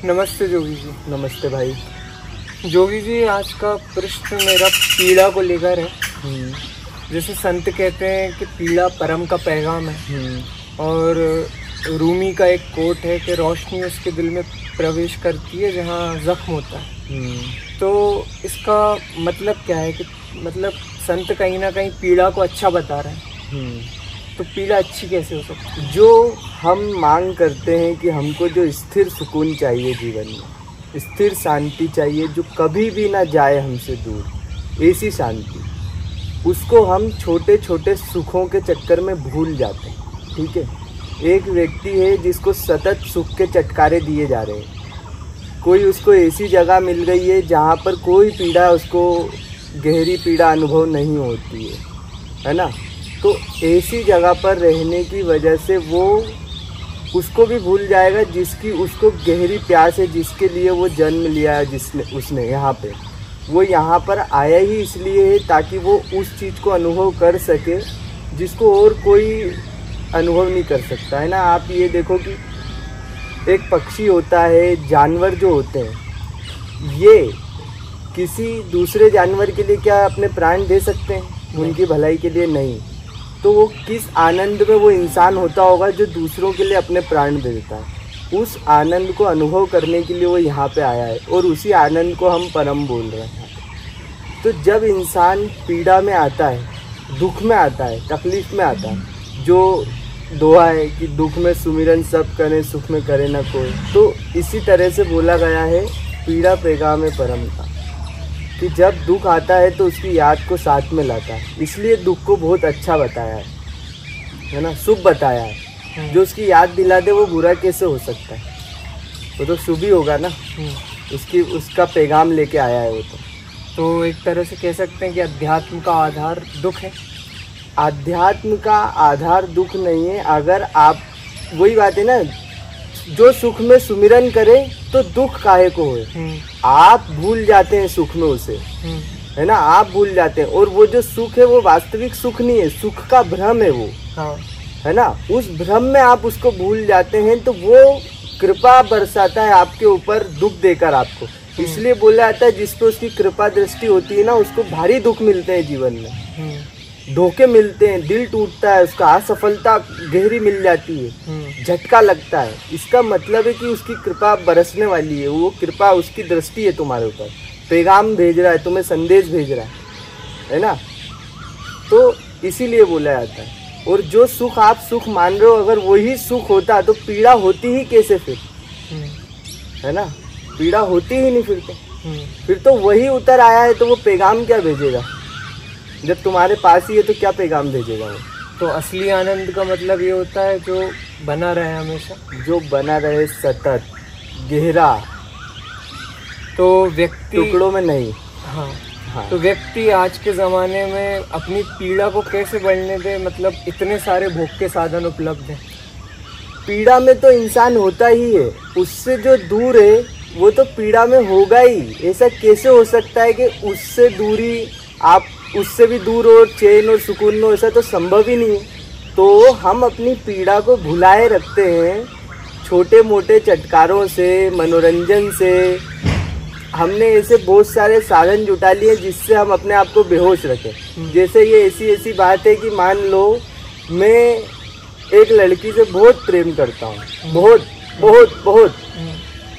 नमस्ते जोगी जी। नमस्ते भाई। जोगी जी, आज का प्रश्न मेरा पीड़ा को लेकर है। जैसे संत कहते हैं कि पीड़ा परम का पैगाम है, और रूमी का एक कोट है कि रोशनी उसके दिल में प्रवेश करती है जहाँ जख्म होता है। तो इसका मतलब क्या है कि मतलब संत कहीं ना कहीं पीड़ा को अच्छा बता रहे हैं, तो पीड़ा अच्छी कैसे हो सकती है? जो हम मांग करते हैं कि हमको जो स्थिर सुकून चाहिए जीवन में, स्थिर शांति चाहिए जो कभी भी ना जाए हमसे दूर, ऐसी शांति, उसको हम छोटे छोटे सुखों के चक्कर में भूल जाते हैं। ठीक है, एक व्यक्ति है जिसको सतत सुख के चटकारे दिए जा रहे हैं। कोई उसको ऐसी जगह मिल गई है जहाँ पर कोई पीड़ा, उसको गहरी पीड़ा अनुभव नहीं होती है ना। तो ऐसी जगह पर रहने की वजह से वो उसको भी भूल जाएगा जिसकी उसको गहरी प्यास है, जिसके लिए वो जन्म लिया है, उसने यहाँ पे, वो यहाँ पर आया ही इसलिए है ताकि वो उस चीज़ को अनुभव कर सके जिसको और कोई अनुभव नहीं कर सकता है ना। आप ये देखो कि एक पक्षी होता है, जानवर जो होते हैं, ये किसी दूसरे जानवर के लिए क्या अपने प्राण दे सकते हैं? उनकी भलाई के लिए नहीं। तो वो किस आनंद में वो इंसान होता होगा जो दूसरों के लिए अपने प्राण दे देता है। उस आनंद को अनुभव करने के लिए वो यहाँ पे आया है, और उसी आनंद को हम परम बोल रहे हैं। तो जब इंसान पीड़ा में आता है, दुख में आता है, तकलीफ में आता है, जो दुआ है कि दुख में सुमिरन सब करें, सुख में करे ना कोई, तो इसी तरह से बोला गया है पीड़ा पैगाम है परम का, कि जब दुख आता है तो उसकी याद को साथ में लाता है। इसलिए दुख को बहुत अच्छा बताया है ना, शुभ बताया है। जो उसकी याद दिला दे वो बुरा कैसे हो सकता है? वो तो शुभ ही होगा ना। उसका पैगाम लेके आया है वो तो एक तरह से कह सकते हैं कि अध्यात्म का आधार दुख है। आध्यात्म का आधार दुख नहीं है। अगर आप, वही बात है ना, जो सुख में सुमिरन करे तो दुख काहे को होए। आप भूल जाते हैं सुख में उसे, है ना, आप भूल जाते हैं। और वो जो सुख है वो वास्तविक सुख नहीं है, सुख का भ्रम है वो। हाँ। है ना, उस भ्रम में आप उसको भूल जाते हैं, तो वो कृपा बरसाता है आपके ऊपर दुख देकर आपको। इसलिए बोला जाता है जिस पे उसकी कृपा दृष्टि होती है ना, उसको भारी दुख मिलते हैं जीवन में, धोखे मिलते हैं, दिल टूटता है उसका, असफलता गहरी मिल जाती है, झटका लगता है। इसका मतलब है कि उसकी कृपा बरसने वाली है, वो कृपा, उसकी दृष्टि है तुम्हारे ऊपर, पैगाम भेज रहा है, तुम्हें संदेश भेज रहा है ना। तो इसीलिए बोला जाता है। और जो सुख आप सुख मान रहे हो, अगर वही सुख होता तो पीड़ा होती ही कैसे फिर? है ना, पीड़ा होती ही नहीं फिर तो वही उतर आया है, तो वो पैगाम क्या भेजेगा? जब तुम्हारे पास ही है तो क्या पैगाम भेजेगा वो? तो असली आनंद का मतलब ये होता है जो बना रहे हमेशा, जो बना रहे सतत, गहरा, तो व्यक्ति टुकड़ों में नहीं। हाँ। तो व्यक्ति आज के ज़माने में अपनी पीड़ा को कैसे बढ़ने दे? मतलब इतने सारे भोग के साधन उपलब्ध हैं। पीड़ा में तो इंसान होता ही है, उससे जो दूर है वो तो पीड़ा में होगा ही। ऐसा कैसे हो सकता है कि उससे दूरी, आप उससे भी दूर और चैन और सुकून में, ऐसा तो संभव ही नहीं है। तो हम अपनी पीड़ा को भुलाए रखते हैं छोटे मोटे चटकारों से, मनोरंजन से। हमने ऐसे बहुत सारे साधन जुटा लिए जिससे हम अपने आप को बेहोश रखें। जैसे ये ऐसी बात है कि मान लो मैं एक लड़की से बहुत प्रेम करता हूँ, बहुत बहुत बहुत,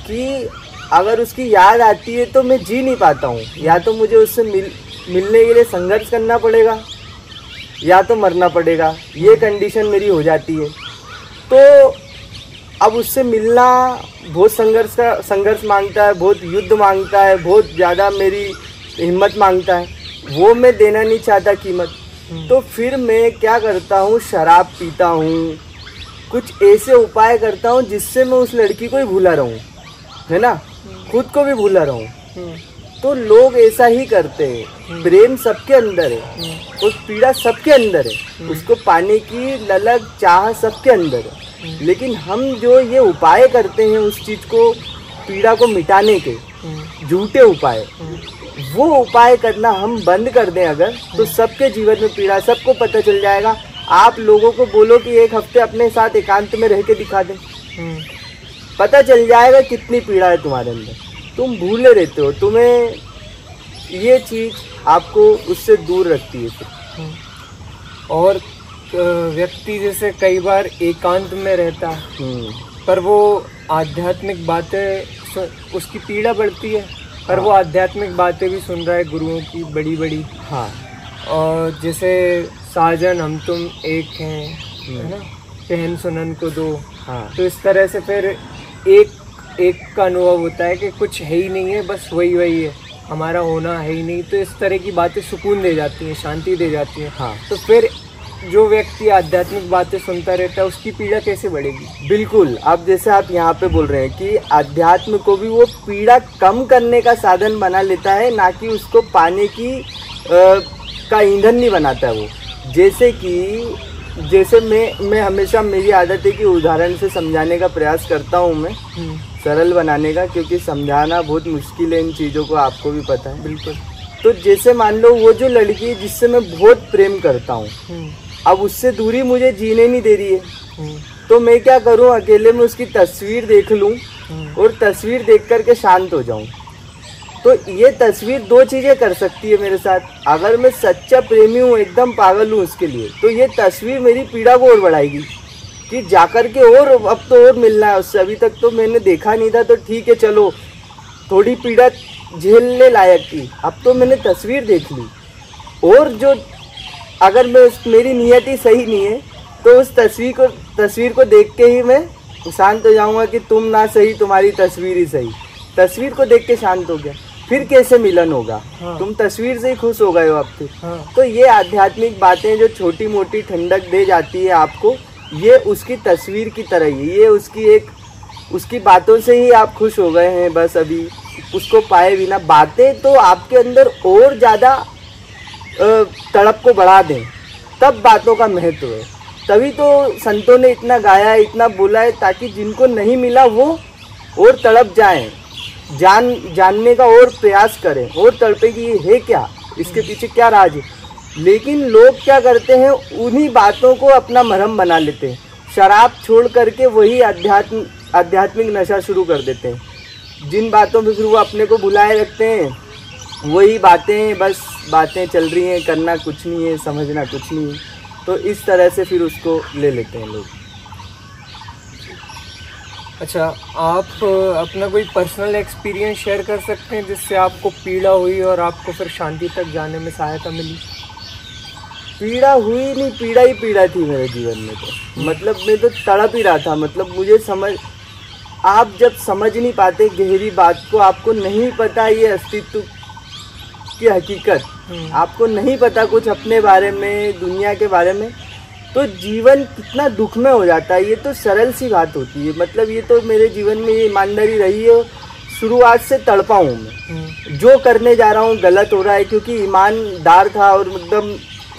कि अगर उसकी याद आती है तो मैं जी नहीं पाता हूँ। या तो मुझे उससे मिलने के लिए संघर्ष करना पड़ेगा या तो मरना पड़ेगा, ये कंडीशन मेरी हो जाती है। तो अब उससे मिलना बहुत संघर्ष मांगता है, बहुत युद्ध मांगता है, बहुत ज़्यादा मेरी हिम्मत मांगता है, वो मैं देना नहीं चाहता कीमत। तो फिर मैं क्या करता हूँ, शराब पीता हूँ, कुछ ऐसे उपाय करता हूँ जिससे मैं उस लड़की को ही भूला रहूँ, है ना, खुद को भी भूला रहूँ। तो लोग ऐसा ही करते हैं। प्रेम सबके अंदर है और पीड़ा सबके अंदर है, उसको पाने की ललक चाह सबके अंदर है। लेकिन हम जो ये उपाय करते हैं उस चीज़ को, पीड़ा को मिटाने के झूठे उपाय, वो उपाय करना हम बंद कर दें अगर, तो सबके जीवन में पीड़ा, सबको पता चल जाएगा। आप लोगों को बोलो कि एक हफ्ते अपने साथ एकांत में रह के दिखा दें, पता चल जाएगा कितनी पीड़ा है तुम्हारे अंदर, तुम भूले रहते हो। तुम्हें ये चीज आपको उससे दूर रखती है फिर। और व्यक्ति जैसे कई बार एकांत में रहता है पर वो आध्यात्मिक बातें, उसकी पीड़ा बढ़ती है पर वो आध्यात्मिक बातें भी सुन रहा है गुरुओं की बड़ी बड़ी। हाँ, और जैसे साजन हम तुम एक हैं, है ना, पहन सुनन को दो। हाँ, तो इस तरह से फिर एक का अनुभव होता है कि कुछ है ही नहीं है, बस वही वही है, हमारा होना है ही नहीं। तो इस तरह की बातें सुकून दे जाती हैं, शांति दे जाती हैं। हाँ, तो फिर जो व्यक्ति आध्यात्मिक बातें सुनता रहता है उसकी पीड़ा कैसे बढ़ेगी? बिल्कुल। अब जैसे आप यहाँ पे बोल रहे हैं कि अध्यात्म को भी वो पीड़ा कम करने का साधन बना लेता है, ना कि उसको पाने की का ईंधन नहीं बनाता है वो। जैसे मैं हमेशा, मेरी आदत है कि उदाहरण से समझाने का प्रयास करता हूँ मैं, सरल बनाने का, क्योंकि समझाना बहुत मुश्किल है इन चीज़ों को, आपको भी पता है। बिल्कुल। तो जैसे मान लो वो जो लड़की है जिससे मैं बहुत प्रेम करता हूँ, अब उससे दूरी मुझे जीने नहीं दे रही है, तो मैं क्या करूँ, अकेले में उसकी तस्वीर देख लूँ और तस्वीर देख करके शांत हो जाऊँ। तो ये तस्वीर दो चीज़ें कर सकती है मेरे साथ। अगर मैं सच्चा प्रेमी हूँ, एकदम पागल हूँ उसके लिए, तो ये तस्वीर मेरी पीड़ा को और बढ़ाएगी कि जाकर के और अब तो और मिलना है उससे, अभी तक तो मैंने देखा नहीं था, तो ठीक है चलो थोड़ी पीड़ा झेलने लायक थी, अब तो मैंने तस्वीर देख ली। और जो अगर मेरी नियत ही सही नहीं है तो उस तस्वीर को देख के ही मैं शांत हो जाऊंगा कि तुम ना सही, तुम्हारी तस्वीर ही सही। तस्वीर को देख के शांत हो गया, फिर कैसे मिलन होगा? हाँ। तुम तस्वीर से ही खुश हो गए हो अब फिर। हाँ। तो ये आध्यात्मिक बातें जो छोटी मोटी ठंडक दे जाती है आपको, ये उसकी तस्वीर की तरह ही, ये उसकी बातों से ही आप खुश हो गए हैं बस, अभी उसको पाए बिना। बातें तो आपके अंदर और ज़्यादा तड़प को बढ़ा दें, तब बातों का महत्व है। तभी तो संतों ने इतना गाया है, इतना बोला है, ताकि जिनको नहीं मिला वो और तड़प जाएं, जानने का और प्रयास करें, और तड़पे कि ये है क्या, इसके पीछे क्या राज है। लेकिन लोग क्या करते हैं, उन्हीं बातों को अपना मरहम बना लेते हैं, शराब छोड़ करके वही आध्यात्मिक नशा शुरू कर देते हैं। जिन बातों में फिर वो अपने को भुलाए रखते हैं, वही बातें, बस बातें चल रही हैं, करना कुछ नहीं है, समझना कुछ नहीं है। तो इस तरह से फिर उसको ले लेते हैं लोग। अच्छा, आप अपना कोई पर्सनल एक्सपीरियंस शेयर कर सकते हैं जिससे आपको पीड़ा हुई और आपको फिर शांति तक जाने में सहायता मिली? पीड़ा हुई नहीं, पीड़ा ही पीड़ा थी मेरे जीवन में। तो मतलब मैं तो तड़प ही रहा था। मतलब मुझे आप जब समझ नहीं पाते गहरी बात को, आपको नहीं पता ये अस्तित्व की हकीकत, आपको नहीं पता कुछ अपने बारे में, दुनिया के बारे में, तो जीवन कितना दुख में हो जाता है। ये तो सरल सी बात होती है। मतलब ये तो मेरे जीवन में ये ईमानदारी रही है, शुरुआत से तड़पा हूँ मैं। जो करने जा रहा हूँ गलत हो रहा है, क्योंकि ईमानदार था और एकदम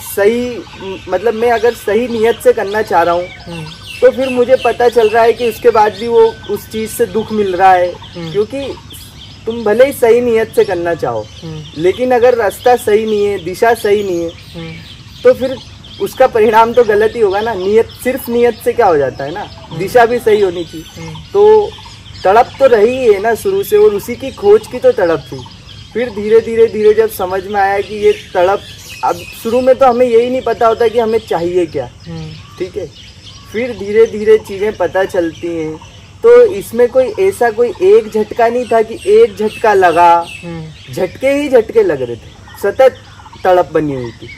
सही, मतलब मैं अगर सही नियत से करना चाह रहा हूँ तो फिर मुझे पता चल रहा है कि उसके बाद भी वो उस चीज़ से दुख मिल रहा है। क्योंकि तुम भले ही सही नियत से करना चाहो, लेकिन अगर रास्ता सही नहीं है, दिशा सही नहीं है, तो फिर उसका परिणाम तो गलत ही होगा ना। सिर्फ नियत से क्या हो जाता है ना, दिशा भी सही होनी चाहिए। तो तड़प तो रही है ना शुरू से, और उसी की खोज की तो तड़प थी। फिर धीरे धीरे जब समझ में आया कि ये तड़प, अब शुरू में तो हमें यही नहीं पता होता कि हमें चाहिए क्या, ठीक है। फिर धीरे धीरे चीज़ें पता चलती हैं। तो इसमें कोई एक झटका नहीं था कि एक झटका लगा, झटके ही झटके लग रहे थे, सतत तड़प बनी हुई थी।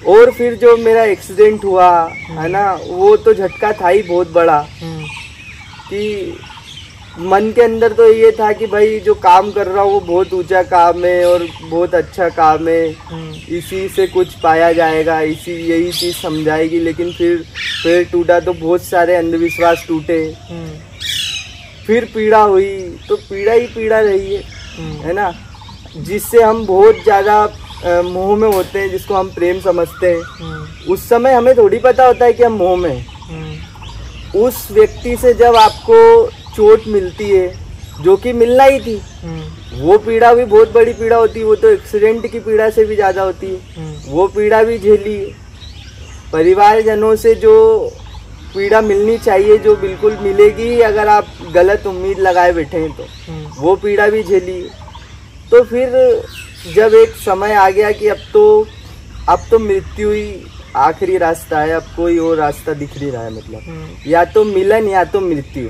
और फिर जो मेरा एक्सीडेंट हुआ है ना, वो तो झटका था ही बहुत बड़ा, कि मन के अंदर तो ये था कि भाई जो काम कर रहा हूँ वो बहुत ऊंचा काम है और बहुत अच्छा काम है, इसी से कुछ पाया जाएगा, यही चीज़ समझाएगी। लेकिन फिर टूटा तो बहुत सारे अंधविश्वास टूटे, फिर पीड़ा हुई, तो पीड़ा ही पीड़ा रही है ना, जिससे हम बहुत ज़्यादा मोह में होते हैं, जिसको हम प्रेम समझते हैं। उस समय हमें थोड़ी पता होता है कि हम मोह में। उस व्यक्ति से जब आपको चोट मिलती है, जो कि मिलना ही थी, वो पीड़ा भी बहुत बड़ी पीड़ा होती है। वो तो एक्सीडेंट की पीड़ा से भी ज़्यादा होती है। वो पीड़ा भी झेली। परिवारजनों से जो पीड़ा मिलनी चाहिए जो बिल्कुल मिलेगी ही, अगर आप गलत उम्मीद लगाए बैठे हैं तो वो पीड़ा भी झेली। तो फिर जब एक समय आ गया कि अब तो मृत्यु ही आखिरी रास्ता है, अब कोई और रास्ता दिख नहीं रहा है, मतलब या तो मिलन या तो मृत्यु।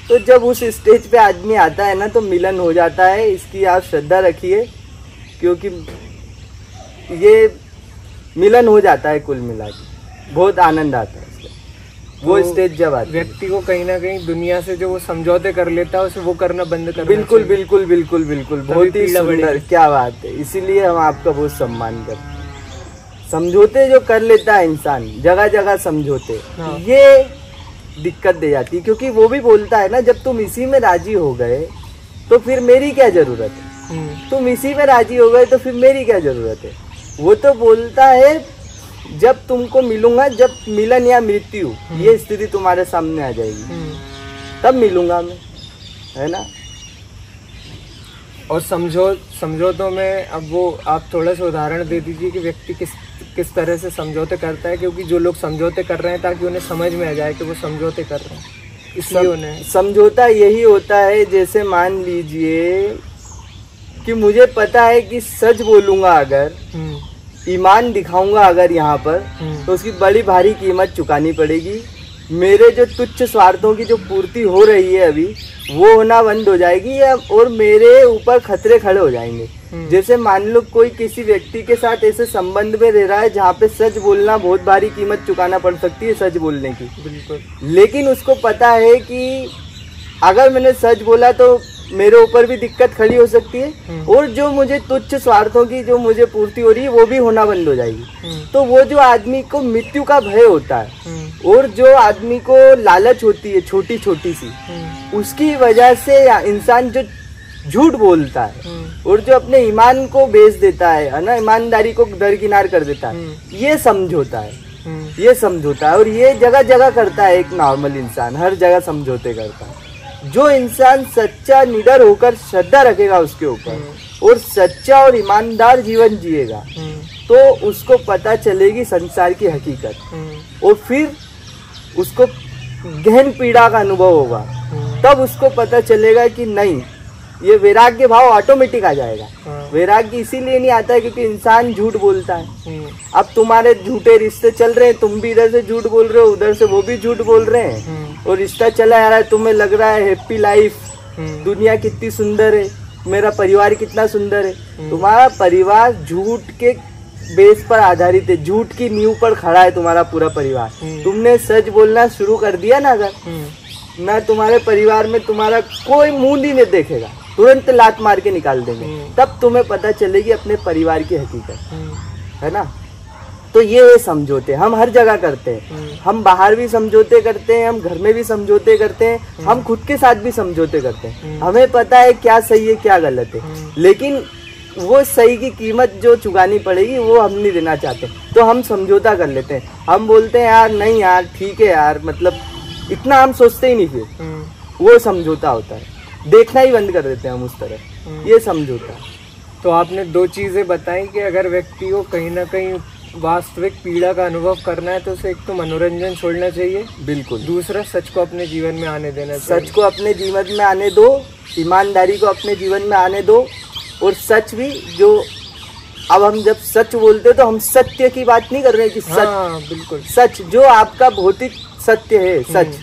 तो जब उस स्टेज पे आदमी आता है ना तो मिलन हो जाता है, इसकी आप श्रद्धा रखिए, क्योंकि ये मिलन हो जाता है कुल मिला के, बहुत आनंद आता है वो स्टेज जब आता है। व्यक्ति को कहीं ना कहीं दुनिया से जो वो समझौते कर लेता है उसे वो करना बंद करना बिल्कुल बिल्कुल बिल्कुल बिल्कुल, बहुत ही सुंदर, क्या बात है। इसीलिए हम आपका बहुत सम्मान करते हैं। समझौते जो कर लेता है इंसान, जगह जगह समझौते, ये दिक्कत दे जाती है, क्योंकि वो भी बोलता है ना, जब तुम इसी में राजी हो गए तो फिर मेरी क्या जरूरत है, तुम इसी में राजी हो गए तो फिर मेरी क्या जरूरत है। वो तो बोलता है जब तुमको मिलूंगा, जब मिलन या मृत्यु ये स्थिति तुम्हारे सामने आ जाएगी तब मिलूंगा मैं, है ना। और समझौतों में अब वो आप थोड़ा सा उदाहरण दे दीजिए कि व्यक्ति किस तरह से समझौते करता है, क्योंकि जो लोग समझौते कर रहे हैं ताकि उन्हें समझ में आ जाए कि वो समझौते कर रहे हैं, इसलिए उन्हें समझौता यही होता है। जैसे मान लीजिए कि मुझे पता है कि सच बोलूंगा अगर, ईमान दिखाऊंगा अगर यहाँ पर, तो उसकी बड़ी भारी कीमत चुकानी पड़ेगी। मेरे जो तुच्छ स्वार्थों की जो पूर्ति हो रही है अभी, वो होना बंद हो जाएगी, और मेरे ऊपर खतरे खड़े हो जाएंगे। जैसे मान लो कोई किसी व्यक्ति के साथ ऐसे संबंध में रह रहा है जहाँ पे सच बोलना बहुत भारी कीमत चुकाना पड़ सकती है सच बोलने की, बिल्कुल। लेकिन उसको पता है कि अगर मैंने सच बोला तो मेरे ऊपर भी दिक्कत खड़ी हो सकती है, और जो मुझे तुच्छ स्वार्थों की जो मुझे पूर्ति हो रही है वो भी होना बंद हो जाएगी। तो वो जो आदमी को मृत्यु का भय होता है, और जो आदमी को लालच होती है छोटी छोटी सी, उसकी वजह से इंसान जो झूठ बोलता है और जो अपने ईमान को बेच देता है ना, ईमानदारी को दरकिनार कर देता है, ये समझौता है, ये समझौता है। और ये जगह जगह करता है एक नॉर्मल इंसान, हर जगह समझौते करता है। जो इंसान सच्चा निडर होकर श्रद्धा रखेगा उसके ऊपर और सच्चा और ईमानदार जीवन जिएगा, तो उसको पता चलेगी संसार की हकीकत, और फिर उसको गहन पीड़ा का अनुभव होगा। तब उसको पता चलेगा कि नहीं, ये वैराग्य भाव ऑटोमेटिक आ जाएगा। वैराग्य इसीलिए नहीं आता है क्योंकि इंसान झूठ बोलता है। अब तुम्हारे झूठे रिश्ते चल रहे हैं, तुम भी इधर से झूठ बोल रहे हो, उधर से वो भी झूठ बोल रहे हैं, और रिश्ता चला आ रहा है, तुम्हें लग रहा है हैप्पी लाइफ, दुनिया कितनी सुंदर है, मेरा परिवार कितना सुंदर है। तुम्हारा परिवार झूठ के बेस पर आधारित है, झूठ की नींव पर खड़ा है तुम्हारा पूरा परिवार। तुमने सच बोलना शुरू कर दिया ना अगर, ना तुम्हारे परिवार में तुम्हारा कोई मुंह नहीं देखेगा, तुरंत लात मार के निकाल देंगे। तब तुम्हें पता चलेगी अपने परिवार की हकीकत, है ना। तो ये समझौते हम हर जगह करते हैं, हम बाहर भी समझौते करते हैं, हम घर में भी समझौते करते हैं, हम खुद के साथ भी समझौते करते हैं। हमें पता है क्या सही है क्या गलत है, लेकिन वो सही की कीमत जो चुकानी पड़ेगी वो हम नहीं देना चाहते, तो हम समझौता कर लेते हैं। हम बोलते हैं यार नहीं यार ठीक है यार, मतलब इतना हम सोचते ही नहीं, फिर वो समझौता होता है, देखना ही बंद कर देते हैं हम उस तरह, ये समझौता। तो आपने दो चीजें बताई कि अगर व्यक्ति को कहीं ना कहीं वास्तविक पीड़ा का अनुभव करना है तो उसे एक तो मनोरंजन छोड़ना चाहिए, बिल्कुल, दूसरा सच को अपने जीवन में आने देना चाहिए। सच को अपने जीवन में आने दो, ईमानदारी को अपने जीवन में आने दो, और सच भी जो अब हम जब सच बोलते तो हम सत्य की बात नहीं कर रहे कि सच, बिल्कुल सच जो आपका भौतिक सत्य है, सच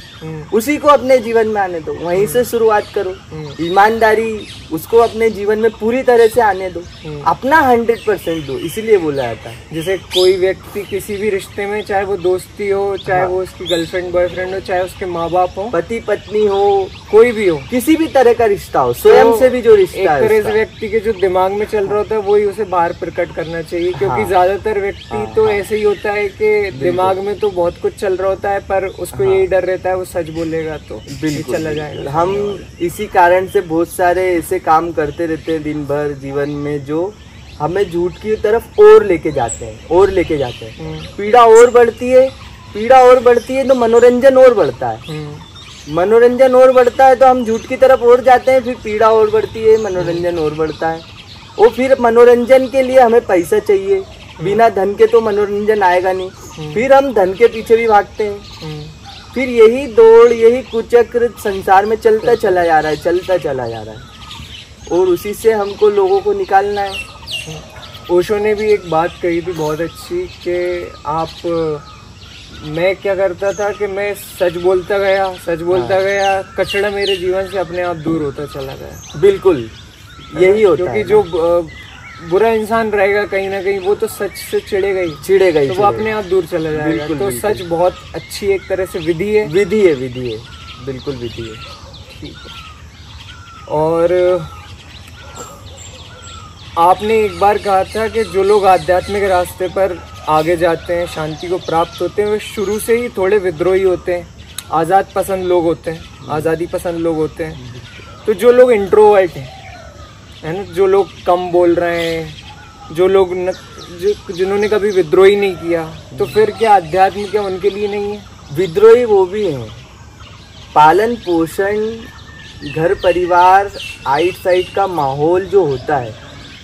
उसी को अपने जीवन में आने दो, वहीं से शुरुआत करो। ईमानदारी उसको अपने जीवन में पूरी तरह से आने दो, अपना 100% दो, इसीलिए बोला जाता है। जैसे कोई व्यक्ति किसी भी रिश्ते में, चाहे वो दोस्ती हो, चाहे वो उसकी गर्लफ्रेंड बॉयफ्रेंड हो, चाहे उसके माँ बाप हो, पति पत्नी हो, कोई भी हो, किसी भी तरह का रिश्ता हो, स्वयं से भी जो रिश्ता है, एक तरह से व्यक्ति के जो दिमाग में चल रहा होता है वही उसे बाहर प्रकट करना चाहिए, क्योंकि ज्यादातर व्यक्ति तो ऐसे ही होता है कि दिमाग में तो बहुत कुछ चल रहा होता है पर उसको यही डर रहता है वो सच बोलेगा तो बिल्कुल चला जाएगा। हम इसी कारण से बहुत सारे ऐसे काम करते रहते हैं दिन भर जीवन में जो हमें झूठ की तरफ और लेके जाते हैं, पीड़ा और बढ़ती है तो मनोरंजन और बढ़ता है, मनोरंजन और बढ़ता है तो हम झूठ की तरफ और जाते हैं, फिर पीड़ा और बढ़ती है, मनोरंजन और बढ़ता है, और फिर मनोरंजन के लिए हमें पैसा चाहिए, बिना धन के तो मनोरंजन आएगा नहीं, फिर हम धन के पीछे भी भागते हैं, फिर यही दौड़, यही कुचक्र संसार में चलता चला जा रहा है, चलता चला जा रहा है, और उसी से हमको लोगों को निकालना है। ओशो ने भी एक बात कही थी बहुत अच्छी कि मैं क्या करता था कि मैं सच बोलता गया, कचरा मेरे जीवन से अपने आप दूर होता चला गया। बिल्कुल यही होता है, क्योंकि जो बुरा इंसान रहेगा कहीं ना कहीं वो तो सच से चिढ़ेगा ही, तो वो अपने आप दूर चला जाएगा। तो सच बहुत अच्छी एक तरह से विधि है, बिल्कुल विधि है। ठीक है। और आपने एक बार कहा था कि जो लोग आध्यात्मिक रास्ते पर आगे जाते हैं, शांति को प्राप्त होते हैं, वे शुरू से ही थोड़े विद्रोही होते हैं, आज़ादी पसंद लोग होते हैं। तो जो लोग इंट्रोवर्ट हैं, है ना, जो लोग कम बोल रहे हैं, जो लोग जिन्होंने कभी विद्रोही नहीं किया, तो फिर क्या अध्यात्म क्या उनके लिए नहीं है? विद्रोही वो भी हैं। पालन पोषण, घर परिवार, आइट साइड का माहौल जो होता है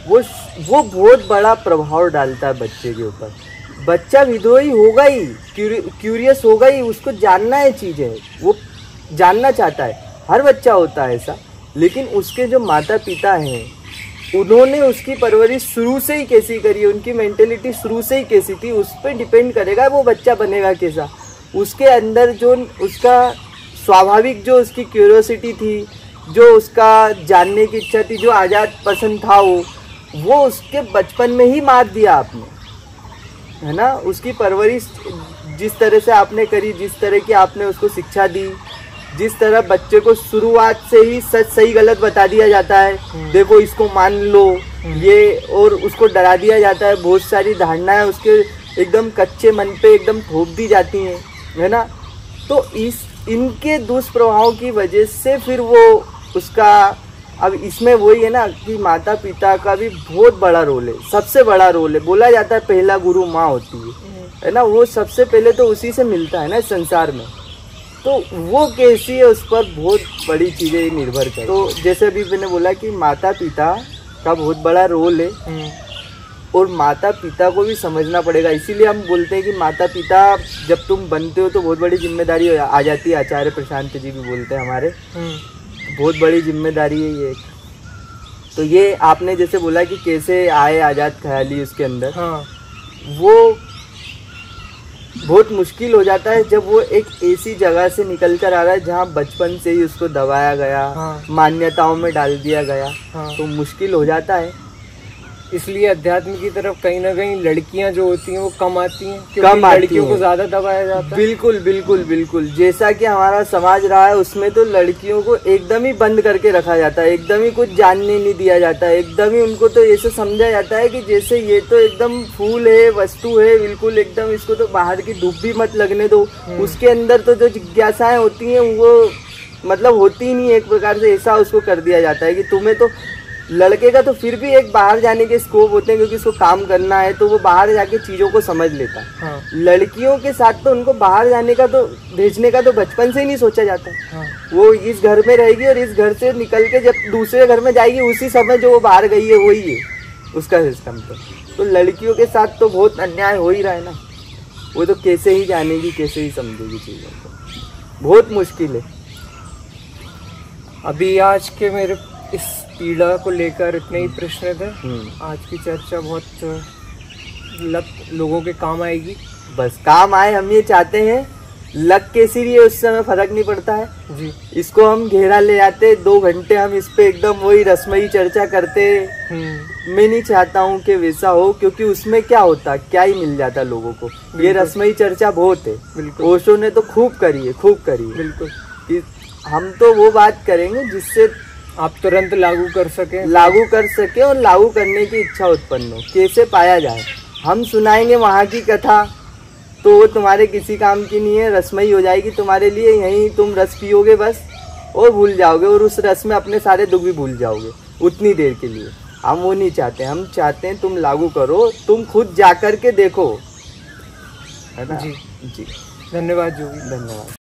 वो बहुत बड़ा प्रभाव डालता है बच्चे के ऊपर। बच्चा विद्रोही होगा ही, क्यूरियस होगा ही, उसको जानना है चीज़ें, वो जानना चाहता है, हर बच्चा होता है ऐसा। लेकिन उसके जो माता पिता हैं, उन्होंने उसकी परवरिश शुरू से ही कैसी करी है, उनकी मेंटेलिटी शुरू से ही कैसी थी, उस पर डिपेंड करेगा वो बच्चा बनेगा कैसा। उसके अंदर जो उसका स्वाभाविक, जो उसकी क्यूरियोसिटी थी, जो उसका जानने की इच्छा थी, जो आज़ाद पसंद था, वो उसके बचपन में ही मार दिया आपने, है ना। उसकी परवरिश जिस तरह से आपने करी, जिस तरह की आपने उसको शिक्षा दी, जिस तरह बच्चे को शुरुआत से ही सच सही गलत बता दिया जाता है, देखो इसको मान लो ये, और उसको डरा दिया जाता है, बहुत सारी धारणाएं उसके एकदम कच्चे मन पे एकदम थोप दी जाती हैं, है ना। तो इनके दुष्प्रभाव की वजह से फिर वो उसका, अब इसमें वही है ना कि माता पिता का भी बहुत बड़ा रोल है, सबसे बड़ा रोल है। बोला जाता है पहला गुरु माँ होती है ना, वो सबसे पहले तो उसी से मिलता है ना संसार में। तो वो कैसी है, उस पर बहुत बड़ी चीज़ें निर्भर करती है। तो जैसे अभी मैंने बोला कि माता पिता का बहुत बड़ा रोल है, और माता पिता को भी समझना पड़ेगा। इसीलिए हम बोलते हैं कि माता पिता जब तुम बनते हो तो बहुत बड़ी जिम्मेदारी आ जाती है। आचार्य प्रशांत जी भी बोलते हैं हमारे, बहुत बड़ी जिम्मेदारी है ये। तो ये आपने जैसे बोला कि कैसे आए आज़ाद ख्याली उसके अंदर, वो बहुत मुश्किल हो जाता है जब वो एक ऐसी जगह से निकल कर आ रहा है जहाँ बचपन से ही उसको दबाया गया, मान्यताओं में डाल दिया गया, तो मुश्किल हो जाता है। इसलिए अध्यात्म की तरफ कहीं ना कहीं लड़कियां जो होती हैं वो कम आती हैं, क्योंकि लड़कियों को ज्यादा दबाया जाता है। बिल्कुल जैसा कि हमारा समाज रहा है उसमें तो लड़कियों को एकदम ही बंद करके रखा जाता है, एकदम ही कुछ जानने नहीं दिया जाता है, एकदम ही उनको तो ऐसे समझा जाता है कि जैसे ये तो एकदम फूल है, वस्तु है, बिल्कुल एकदम इसको तो बाहर की धूप भी मत लगने दो। उसके अंदर तो जो जिज्ञासाएं होती हैं वो मतलब होती ही नहीं, एक प्रकार से ऐसा उसको कर दिया जाता है कि तुम्हें तो, लड़के का तो फिर भी एक बाहर जाने के स्कोप होते हैं क्योंकि उसको काम करना है, तो वो बाहर जाके चीज़ों को समझ लेता है। लड़कियों के साथ तो उनको बाहर जाने का तो, भेजने का तो बचपन से ही नहीं सोचा जाता। वो इस घर में रहेगी और इस घर से निकल के जब दूसरे घर में जाएगी उसी समय जो वो बाहर गई है वही है उसका सिस्टम। तो लड़कियों के साथ तो बहुत अन्याय हो ही रहा है ना, वो तो कैसे ही जानेगी, कैसे ही समझेगी चीज़ों को, बहुत मुश्किल है। अभी आज के मेरे इस पीड़ा को लेकर इतने ही प्रश्न थे। आज की चर्चा बहुत लोगों के काम आएगी, बस काम आए हम ये चाहते हैं। लग कैसी रही है उस समय फर्क नहीं पड़ता है जी। इसको हम घेरा ले आते, 2 घंटे हम इस पे एकदम वही रसमयी चर्चा करते। मैं नहीं चाहता हूँ कि वैसा हो, क्योंकि उसमें क्या होता, क्या ही मिल जाता लोगों को। ये रसमयी चर्चा बहुत है, ओशो ने तो खूब करी है, खूब करी है। बिल्कुल हम तो वो बात करेंगे जिससे आप तुरंत लागू कर सके और लागू करने की इच्छा उत्पन्न हो। कैसे पाया जाए, हम सुनाएंगे वहाँ की कथा, तो वो तुम्हारे किसी काम की नहीं है, रसमयी हो जाएगी तुम्हारे लिए। यहीं तुम रस पियोगे बस और भूल जाओगे, और उस रस में अपने सारे दुख भी भूल जाओगे उतनी देर के लिए। हम वो नहीं चाहते, हम चाहते हैं तुम लागू करो, तुम खुद जा कर के देखो, है ना। जी। धन्यवाद जोगी। धन्यवाद।